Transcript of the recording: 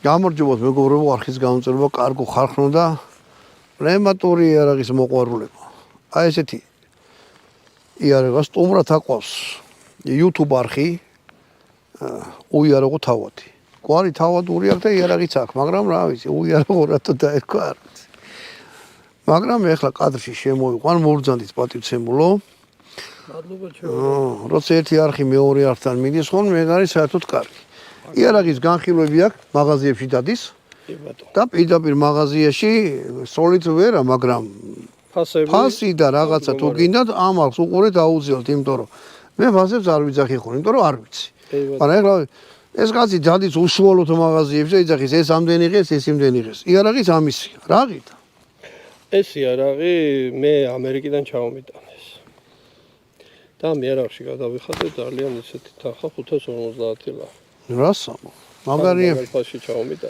გამარჯობათ მეგობრებო, არხის გამომწერება კარგო ხალხო და პრემატური იარაღის მოყვარულებო. აი ესეთი იარაღა სტუმრად აყვავს YouTube არხი უიარაღო თავადი. გვარი თავად უიარაღ და იარაღიც აქვს, მაგრამ რა ვიცი, უიარაღო რატო დაერქვა არ ვიცი. მაგრამ ეხლა კადრში შემოვიყვან მოვრძანდით პატივცემულო. მადლობა ჩემო. როცა ერთი არხი მეორე არხთან მიდის ხომ მე არის საერთოდ კარგი. იარაღის განხილვები აქვს მაღაზიებში დადის. და პირდაპირ მაღაზიაში სოლით ვერა, მაგრამ ფასი და რაღაცა თუ გინდათ ამალს უყურეთ აუძიოთ, იმიტომ რომ მე ფასებს არ ვიძახი ხოლმე, იმიტომ რომ არ ვიცი. მაგრამ ეხლა ეს კაცი დადის უშუალოდ მაღაზიებში და იძახის ეს ამდენი ღეს, ეს იმდენი ღეს. იარაღის ამისია, რა ღირდა? ეს იარაღი მე ამერიკიდან ჩავმიტანეს. და მე იარაღში გადავიხადე ძალიან ისეთი თანხა 550 ლარი. რასამო? მაგარია. ფასში ჩავმიტანე.